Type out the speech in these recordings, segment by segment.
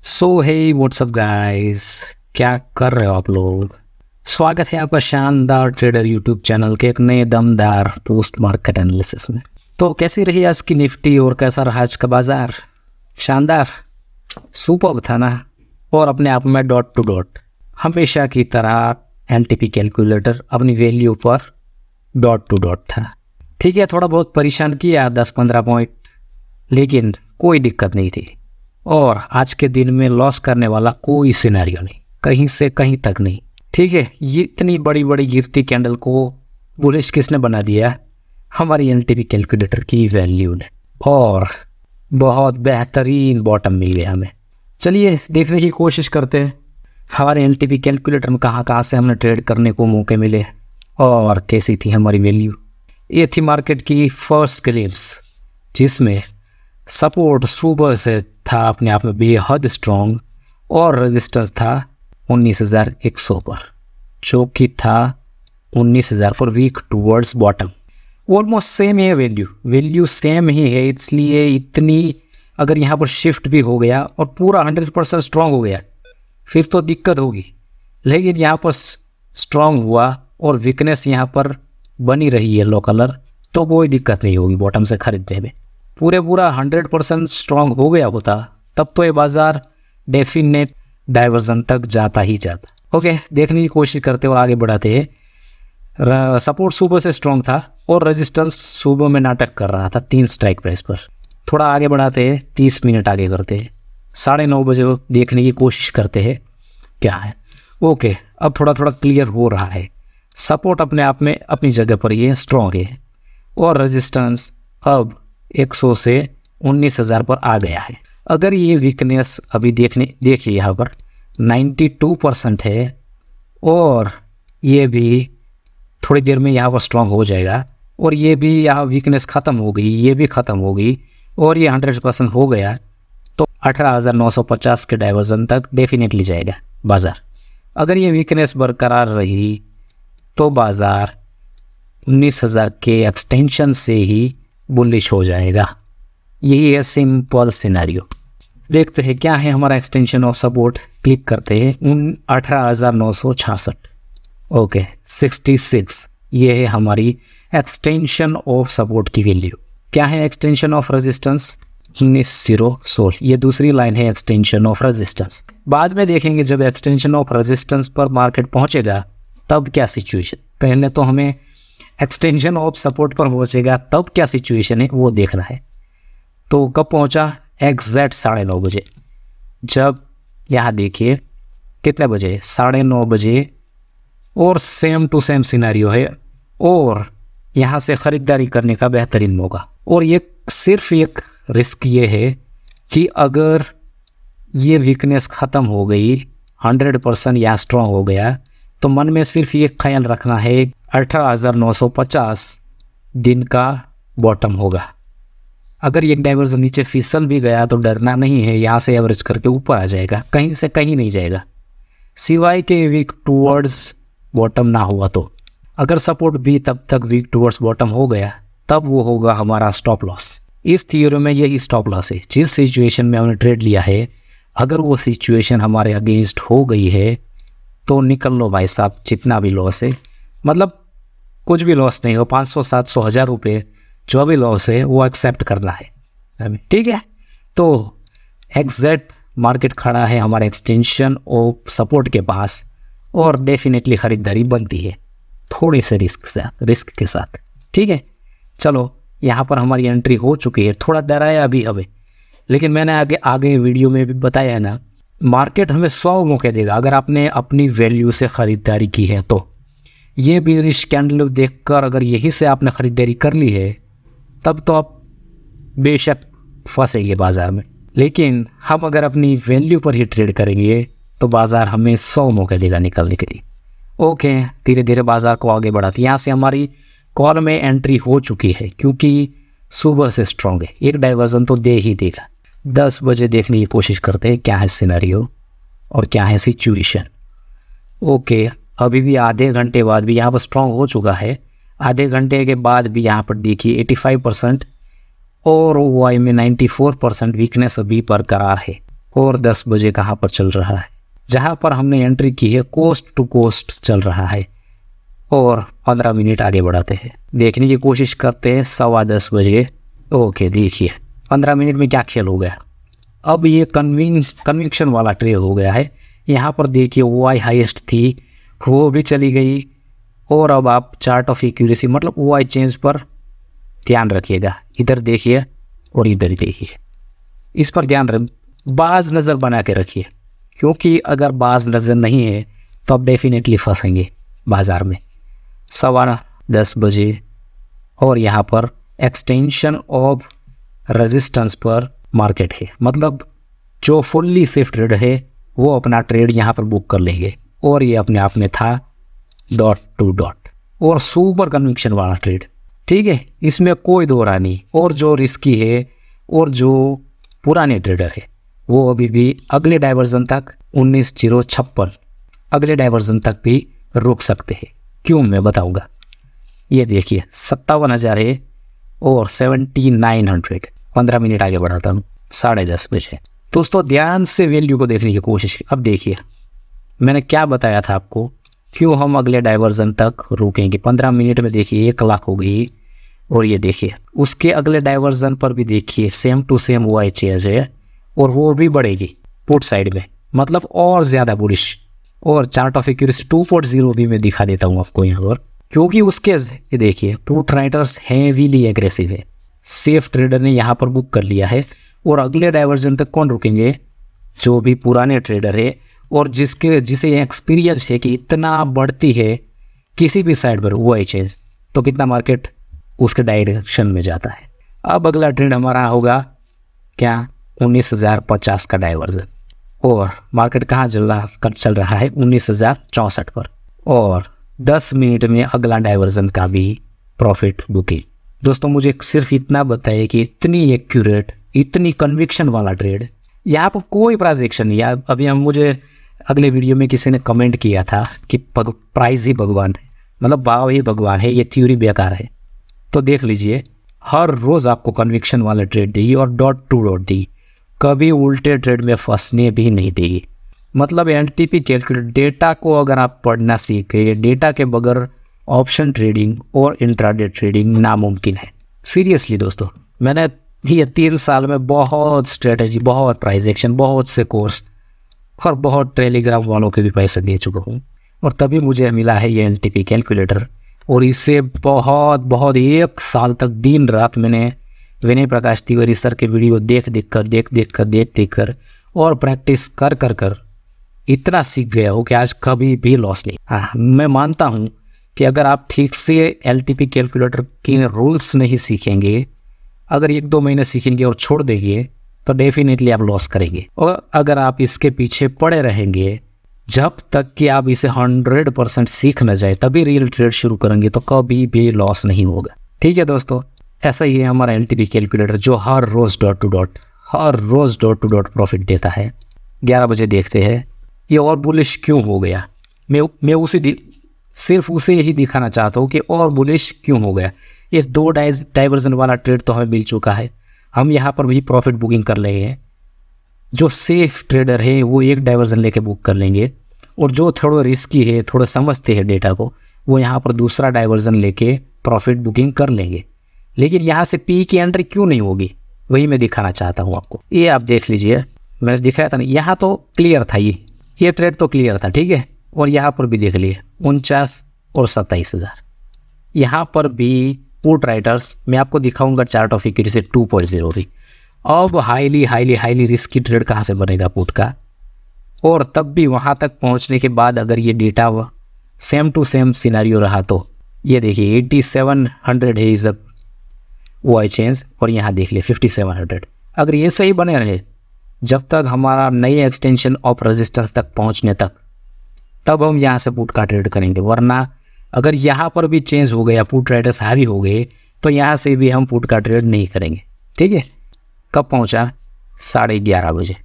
सो हे WhatsApp guys, क्या कर रहे हो आप लोग। स्वागत है आपका शानदार ट्रेडर यूट्यूब चैनल के एक नए दमदार पोस्ट मार्केट एनालिसिस में। तो कैसी रही आज की निफ्टी और कैसा रहा आज का बाजार। शानदार, सुपर्ब था ना। और अपने आप में डॉट टू डॉट हमेशा की तरह एनटीपी कैलकुलेटर अपनी वैल्यू पर डॉट टू डॉट था। ठीक है, थोड़ा बहुत परेशान किया 10-15 पॉइंट, लेकिन कोई दिक्कत नहीं थी। और आज के दिन में लॉस करने वाला कोई सिनेरियो नहीं, कहीं से कहीं तक नहीं। ठीक है, ये इतनी बड़ी बड़ी गिरती कैंडल को बुलिश किसने बना दिया? हमारी एनटीपी कैलकुलेटर की वैल्यू ने। और बहुत बेहतरीन बॉटम मिल गया हमें। चलिए देखने की कोशिश करते हैं हमारे एनटीपी कैलकुलेटर में कहाँ कहाँ से हमने ट्रेड करने को मौके मिले और कैसी थी हमारी वैल्यू। ये थी मार्केट की फर्स्ट ग्लिम्स, जिसमें सपोर्ट सुबह से था अपने आप में बेहद स्ट्रॉन्ग और रेजिस्टेंस था 19,100 पर, जो कि था 19,000 for week towards bottom. Almost same है वैल्यू सेम ही है, इसलिए इतनी अगर यहाँ पर शिफ्ट भी हो गया और पूरा 100% स्ट्रॉन्ग हो गया फिर तो दिक्कत होगी। लेकिन यहाँ पर स्ट्रॉन्ग हुआ और वीकनेस यहाँ पर बनी रही है लो कलर, तो कोई दिक्कत नहीं होगी बॉटम से खरीदने में। पूरा 100% स्ट्रॉन्ग हो गया होता तब तो ये बाज़ार डेफिनेट डाइवर्जन तक जाता ही जाता। ओके, देखने की कोशिश करते और आगे बढ़ाते हैं। सपोर्ट सुबह से स्ट्रॉन्ग था और रेजिस्टेंस सुबह में नाटक कर रहा था 3 स्ट्राइक प्राइस पर। थोड़ा आगे बढ़ाते हैं, 30 मिनट आगे करते हैं, 9:30 बजे देखने की कोशिश करते हैं क्या है। ओके, अब थोड़ा क्लियर हो रहा है। सपोर्ट अपने आप में अपनी जगह पर ये स्ट्रॉन्ग है और रेजिस्टेंस अब 100 से 19,000 पर आ गया है। अगर ये वीकनेस अभी देखिए यहाँ पर 92% है और ये भी थोड़ी देर में यहाँ पर स्ट्रॉन्ग हो जाएगा और ये भी यहाँ वीकनेस ख़त्म हो गई, ये भी ख़त्म हो गई और ये 100% हो गया तो 18,950 के डाइवर्जन तक डेफिनेटली जाएगा बाज़ार। अगर ये वीकनेस बरकरार रही तो बाज़ार 19,000 के एक्सटेंशन से ही बुलिश हो जाएगा। यही है सिंपल सिनेरियो। देखते हैं क्या है हमारा एक्सटेंशन ऑफ सपोर्ट। क्लिक करते हैं 18,966। ओके, 66 ये है हमारी एक्सटेंशन ऑफ सपोर्ट की वैल्यू। क्या है एक्सटेंशन ऑफ रेजिस्टेंस? 19,016। ये दूसरी लाइन है एक्सटेंशन ऑफ रेजिस्टेंस। बाद में देखेंगे जब एक्सटेंशन ऑफ रेजिस्टेंस पर मार्केट पहुंचेगा तब क्या सिचुएशन। पहले तो हमें एक्सटेंशन ऑफ सपोर्ट पर पहुंचेगा तब क्या सिचुएशन है वो देखना है। तो कब पहुंचा? एग्जैक्ट 9:30 बजे। जब यहाँ देखिए कितने बजे? 9:30 बजे। और सेम टू सेम सिनेरियो है और यहाँ से ख़रीदारी करने का बेहतरीन मौका। और ये सिर्फ एक रिस्क ये है कि अगर ये वीकनेस ख़त्म हो गई, 100% या स्ट्रॉन्ग हो गया, तो मन में सिर्फ ये ख्याल रखना है 18,950 दिन का बॉटम होगा। अगर ये डाइवर्जन नीचे फिसल भी गया तो डरना नहीं है, यहाँ से एवरेज करके ऊपर आ जाएगा, कहीं से कहीं नहीं जाएगा, सिवाय के वीक टूवर्ड्स बॉटम ना हुआ तो। अगर सपोर्ट भी तब तक वीक टूवर्ड्स बॉटम हो गया तब वो होगा हमारा स्टॉप लॉस। इस थियोरी में यही स्टॉप लॉस है। जिस सिचुएशन में हमने ट्रेड लिया है अगर वो सिचुएशन हमारे अगेंस्ट हो गई है तो निकल लो भाई साहब, जितना भी लॉस है, मतलब कुछ भी लॉस नहीं हो, 500, 700, 1000 रुपये जो भी लॉस है वो एक्सेप्ट करना है। ठीक है, तो एग्जैक्ट मार्केट खड़ा है हमारे एक्सटेंशन ऑफ सपोर्ट के पास और डेफिनेटली ख़रीदारी बनती है थोड़े से रिस्क के साथ। ठीक है, चलो यहाँ पर हमारी एंट्री हो चुकी है। थोड़ा डराया अभी हमें, लेकिन मैंने आगे वीडियो में भी बताया ना, मार्केट हमें 100 मौके देगा अगर आपने अपनी वैल्यू से ख़रीदारी की है तो। ये बेरिश कैंडल देखकर अगर यही से आपने ख़रीदारी कर ली है तब तो आप बेशक फंसेंगे बाज़ार में। लेकिन हम अगर अपनी वैल्यू पर ही ट्रेड करेंगे तो बाज़ार हमें 100 मौके देगा निकलने के लिए। ओके, धीरे धीरे बाज़ार को आगे बढ़ाते। यहाँ से हमारी कॉल में एंट्री हो चुकी है क्योंकि सुबह से स्ट्रॉन्ग है, एक डाइवर्जन तो दे ही देगा। 10 बजे देखने की कोशिश करते हैं क्या है सिनेरियो और क्या है सिचुएशन। ओके, अभी भी आधे घंटे बाद भी यहाँ पर स्ट्रॉन्ग हो चुका है। आधे घंटे के बाद भी यहाँ पर देखिए 85% और वाई में 94% वीकनेस अभी बरकरार है। और 10 बजे कहाँ पर चल रहा है, जहाँ पर हमने एंट्री की है कोस्ट टू कोस्ट चल रहा है। और 15 मिनट आगे बढ़ाते हैं, देखने की कोशिश करते हैं 10:15 बजे। ओके, देखिए 15 मिनट में क्या खेल हो गया। अब ये कन्विक्शन वाला ट्रेड हो गया है। यहाँ पर देखिए OI हाईएस्ट थी, वो भी चली गई। और अब आप चार्ट ऑफ एक्यूरेसी मतलब OI चेंज पर ध्यान रखिएगा। इधर देखिए और इधर देखिए, इस पर ध्यान रख, बाज नज़र बना के रखिए, क्योंकि अगर बाज नज़र नहीं है तो आप डेफिनेटली फंसेंगे बाज़ार में। 10:15 बजे और यहाँ पर एक्सटेंशन ऑफ रेजिस्टेंस पर मार्केट है, मतलब जो फुल्ली सेफ ट्रेड है वो अपना ट्रेड यहाँ पर बुक कर लेंगे। और ये अपने आप में था डॉट टू डॉट और सुपर कन्विक्शन वाला ट्रेड, ठीक है, इसमें कोई दो राय नहीं। और जो रिस्की है और जो पुराने ट्रेडर है वो अभी भी अगले डाइवर्जन तक 19,056 अगले डाइवर्जन तक भी रुक सकते हैं। क्यों, मैं बताऊंगा। ये देखिए 57,000 है और 7,900। 15 मिनट आगे बढ़ाता हूँ, 10:30 बजे। दोस्तों ध्यान से वैल्यू को देखने की कोशिश। अब देखिए मैंने क्या बताया था आपको, क्यों हम अगले डाइवर्जन तक रुकेंगे। 15 मिनट में देखिए 1 लाख हो गई। और ये देखिए उसके अगले डाइवर्जन पर भी देखिए same to same OI change है और वो भी बढ़ेगी पुट साइड में, मतलब और ज़्यादा बुलिश। और चार्ट ऑफ एक्यूरेसी 2.0 भी मैं दिखा देता हूँ आपको यहाँ पर, क्योंकि उसके ये देखिए पुट राइटर्स हैवीली एग्रेसिव है। सेफ ट्रेडर ने यहाँ पर बुक कर लिया है और अगले डाइवर्जन तक कौन रुकेंगे, जो भी पुराने ट्रेडर है और जिसे एक्सपीरियंस है कि इतना बढ़ती है किसी भी साइड पर OI चेंज, तो कितना मार्केट उसके डायरेक्शन में जाता है। अब अगला ट्रेंड हमारा होगा क्या, 19,050 का डाइवर्जन। और मार्केट कहाँ चल रहा है, 19,064 पर। और 10 मिनट में अगला डाइवर्जन का भी प्रॉफिट बुकिंग। दोस्तों मुझे सिर्फ इतना बताइए कि इतनी एक्यूरेट, इतनी कन्विक्शन वाला ट्रेड, यहाँ पर कोई प्राइस एक्शन नहीं है। अभी मुझे अगले वीडियो में किसी ने कमेंट किया था कि प्राइस ही भगवान है, मतलब भाव ही भगवान है, ये थ्योरी बेकार है। तो देख लीजिए हर रोज़ आपको कन्विक्शन वाला ट्रेड देगी और डॉट टू डॉट देगी, कभी उल्टे ट्रेड में फंसने भी नहीं देगी। मतलब NTP कैलकुलेटर डेटा को अगर आप पढ़ना सीखे, डेटा के बगैर ऑप्शन ट्रेडिंग और इंट्राडे ट्रेडिंग नामुमकिन है। सीरियसली दोस्तों, मैंने ये 3 साल में बहुत स्ट्रेटेजी, बहुत प्राइस एक्शन, बहुत से कोर्स और बहुत टेलीग्राम वालों के भी पैसे दे चुका हूँ, और तभी मुझे मिला है ये NTP कैलकुलेटर। और इससे बहुत 1 साल तक दिन रात मैंने विनय प्रकाश तिवारी सर के वीडियो देख कर और प्रैक्टिस कर इतना सीख गया हो कि आज कभी भी लॉस नहीं। हाँ, मैं मानता हूँ कि अगर आप ठीक से LTP कैलकुलेटर के रूल्स नहीं सीखेंगे, अगर 1-2 महीने सीखेंगे और छोड़ देंगे तो डेफिनेटली आप लॉस करेंगे। और अगर आप इसके पीछे पड़े रहेंगे जब तक कि आप इसे 100% सीख न जाए तभी रियल ट्रेड शुरू करेंगे, तो कभी भी लॉस नहीं होगा। ठीक है दोस्तों, ऐसा ही है हमारा LTP कैलकुलेटर जो हर रोज़ डॉट टू डॉट प्रॉफिट देता है। 11 बजे देखते हैं ये और बुलिश क्यों हो गया। मैं सिर्फ उसे यही दिखाना चाहता हूँ कि और बुलिश क्यों हो गया। ये 2 डाइवर्जन वाला ट्रेड तो हमें मिल चुका है, हम यहाँ पर भी प्रॉफिट बुकिंग कर लेंगे। जो सेफ ट्रेडर है वो 1 डाइवर्जन लेके बुक कर लेंगे, और जो थोड़ा रिस्की है, थोड़ा समझते हैं डेटा को, वो यहाँ पर दूसरा डाइवर्जन लेके प्रॉफिट बुकिंग कर लेंगे। लेकिन यहाँ से पी की एंट्री क्यों नहीं होगी, वही मैं दिखाना चाहता हूँ आपको। ये आप देख लीजिए, मैंने दिखाया था ना, यहाँ तो क्लियर था, ये ट्रेड तो क्लियर था, ठीक है। और यहाँ पर भी देख लिए 49 और 27,000। यहाँ पर भी पुट राइटर्स, मैं आपको दिखाऊंगा चार्ट ऑफ एक्यूरेसी 2.0 भी। अब हाईली रिस्की ट्रेड कहाँ से बनेगा पुट का। और तब भी वहाँ तक पहुँचने के बाद अगर ये data same to same scenario रहा तो ये देखिए 8700 है इस OI चेंज, और यहाँ देख लिए 5700। अगर ये सही बने रहे जब तक हमारा नई एक्सटेंशन ऑफ रेजिस्टेंस तक पहुँचने तक, तब हम यहाँ से पुट का ट्रेड करेंगे। वरना अगर यहाँ पर भी चेंज हो गया, पुट राइटर्स हावी हो गए, तो यहाँ से भी हम पुट का ट्रेड नहीं करेंगे। ठीक है, कब पहुँचा, 11:30 बजे।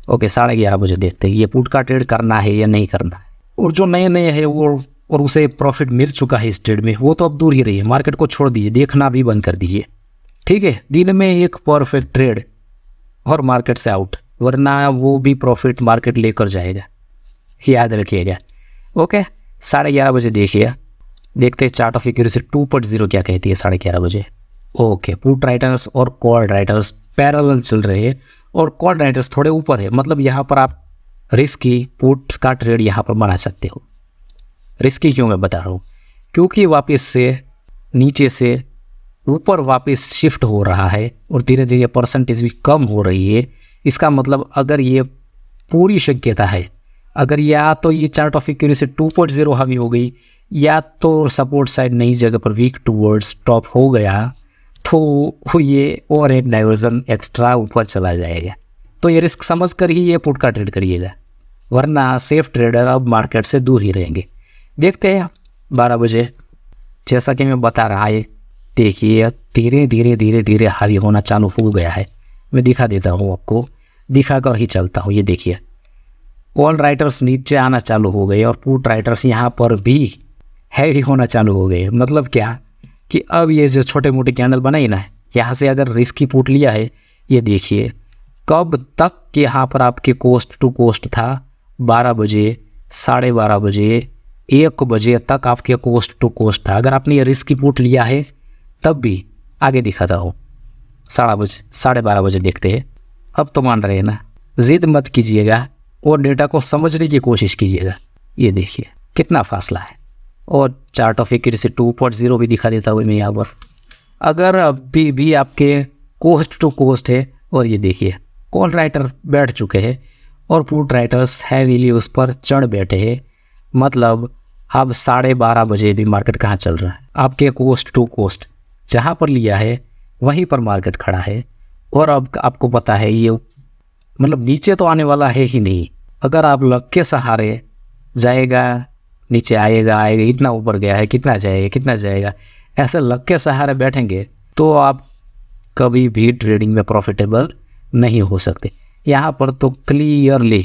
ओके, 11:30 बजे देखते हैं ये पुट का ट्रेड करना है या नहीं करना है। और जो नए है वो, और उसे प्रॉफिट मिल चुका है इस ट्रेड में, वो तो अब दूर ही रही है, मार्केट को छोड़ दीजिए, देखना भी बंद कर दीजिए। ठीक है, दिन में एक परफेक्ट ट्रेड और मार्केट से आउट, वरना वो भी प्रॉफिट मार्केट लेकर जाएगा, याद रखिएगा। ओके, 11:30 बजे देखिए, देखते हैं चार्ट ऑफ एक्यूरेसी 2.0 क्या कहती है 11:30 बजे। ओके, पुट राइटर्स और कॉल राइटर्स पैरेलल चल रहे हैं और कॉल राइटर्स थोड़े ऊपर है, मतलब यहाँ पर आप रिस्की पुट का ट्रेड यहाँ पर बना सकते हो। रिस्की क्यों मैं बता रहा हूँ, क्योंकि वापस से नीचे से ऊपर वापस शिफ्ट हो रहा है और धीरे धीरे परसेंटेज भी कम हो रही है। इसका मतलब अगर ये पूरी शक्यता है, अगर या तो ये चार्ट ऑफ एक्यूरेसी 2.0 हावी हो गई या तो सपोर्ट साइड नई जगह पर वीक टूवर्ड्स टॉप हो गया, तो ये और एक डाइवर्जन एक्स्ट्रा ऊपर चला जाएगा। तो ये रिस्क समझ कर ही ये पुट का ट्रेड करिएगा, वरना सेफ ट्रेडर अब मार्केट से दूर ही रहेंगे। देखते हैं 12 बजे, जैसा कि मैं बता रहा है, देखिए धीरे धीरे धीरे धीरे हावी होना चालू हो गया है। मैं दिखा देता हूँ आपको, दिखा कर ही चलता हूँ। ये देखिए कॉल राइटर्स नीचे आना चालू हो गए और पुट राइटर्स यहाँ पर भी हैवी होना चालू हो गए। मतलब क्या कि अब ये जो छोटे मोटे कैंडल बनाई ना, यहाँ से अगर रिस्की पुट लिया है, ये देखिए कब तक यहाँ पर आपके कोस्ट टू कोस्ट था, 12 बजे, 12:30 बजे, 1 बजे तक आपके कोस्ट टू कोस्ट था। अगर आपने ये रिस्की पुट लिया है तब भी आगे दिखाता हूँ, 12:30 बजे देखते हैं। अब तो मान रहे हैं ना, जिद मत कीजिएगा और डेटा को समझने की कोशिश कीजिएगा। ये देखिए कितना फासला है, और चार्ट ऑफ एक्यूरेसी 2.0 भी दिखा देता हूँ मैं यहाँ पर। अगर अभी भी आपके कोस्ट टू कोस्ट है, और ये देखिए कॉल राइटर बैठ चुके हैं और पुट राइटर्स हैवीली उस पर चढ़ बैठे हैं, मतलब अब 12:30 बजे भी मार्केट कहाँ चल रहा है, आपके कोस्ट टू कोस्ट जहाँ पर लिया है वहीं पर मार्केट खड़ा है। और अब आपको पता है ये मतलब नीचे तो आने वाला है ही नहीं। अगर आप लक के सहारे जाएगा, नीचे आएगा, इतना ऊपर गया है, कितना जाएगा, ऐसे लक के सहारे बैठेंगे तो आप कभी भी ट्रेडिंग में प्रॉफिटेबल नहीं हो सकते। यहाँ पर तो क्लियरली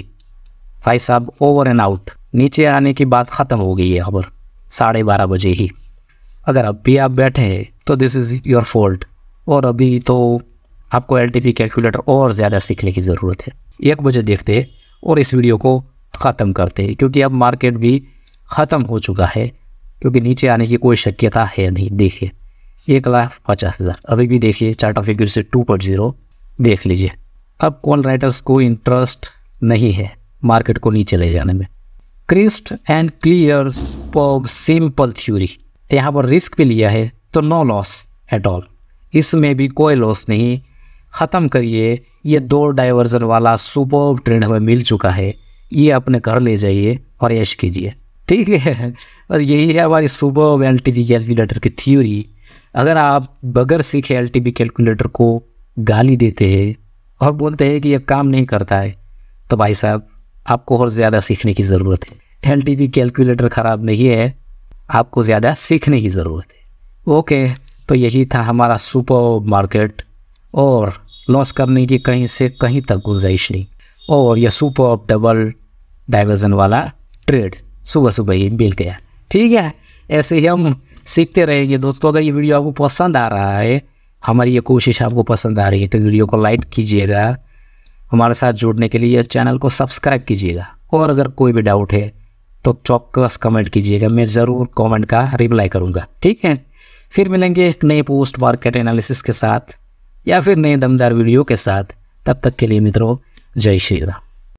भाई साहब ओवर एंड आउट, नीचे आने की बात ख़त्म हो गई है यहाँ पर 12:30 बजे ही। अगर अब भी आप बैठे हैं तो दिस इज़ योर फॉल्ट, और अभी तो आपको LTP कैलकुलेटर और ज़्यादा सीखने की ज़रूरत है। 1 बजे देखते हैं और इस वीडियो को ख़त्म करते हैं, क्योंकि अब मार्केट भी ख़त्म हो चुका है, क्योंकि नीचे आने की कोई शक्यता है नहीं। देखिए 1,50,000 अभी भी देखिए चार्ट ऑफ एक्यूरेसी 2.0 देख लीजिए। अब कॉल राइटर्स को इंटरेस्ट नहीं है मार्केट को नीचे ले जाने में। Crisp and clear simple theory, यहाँ पर रिस्क भी लिया है तो नो लॉस एट ऑल, इसमें भी कोई लॉस नहीं। ख़त्म करिए, ये 2 डाइवर्जन वाला सुपर ट्रेंड हमें मिल चुका है, ये अपने घर ले जाइए और ऐश कीजिए, ठीक है। और यही है हमारी सुपर LTP कैलकुलेटर की थ्योरी। अगर आप बगैर सीखे LTP कैलकुलेटर को गाली देते हैं और बोलते हैं कि ये काम नहीं करता है, तो भाई साहब आपको और ज़्यादा सीखने की ज़रूरत है। LTP कैलकुलेटर ख़राब नहीं है, आपको ज़्यादा सीखने की ज़रूरत है। ओके, तो यही था हमारा सुपर मार्केट, और लॉस करने की कहीं से कहीं तक गुंजाइश नहीं। और यह सुपर डबल डाइवर्जन वाला ट्रेड सुबह सुबह ही मिल गया, ठीक है। ऐसे ही हम सीखते रहेंगे दोस्तों। अगर ये वीडियो आपको पसंद आ रहा है, हमारी ये कोशिश आपको पसंद आ रही है, तो वीडियो को लाइक कीजिएगा, हमारे साथ जुड़ने के लिए चैनल को सब्सक्राइब कीजिएगा, और अगर कोई भी डाउट है तो चौक्कस कमेंट कीजिएगा, मैं ज़रूर कमेंट का रिप्लाई करूँगा, ठीक है। फिर मिलेंगे एक नए पोस्ट मार्केट एनालिसिस के साथ या फिर नए दमदार वीडियो के साथ। तब तक के लिए मित्रों, जय श्री राम।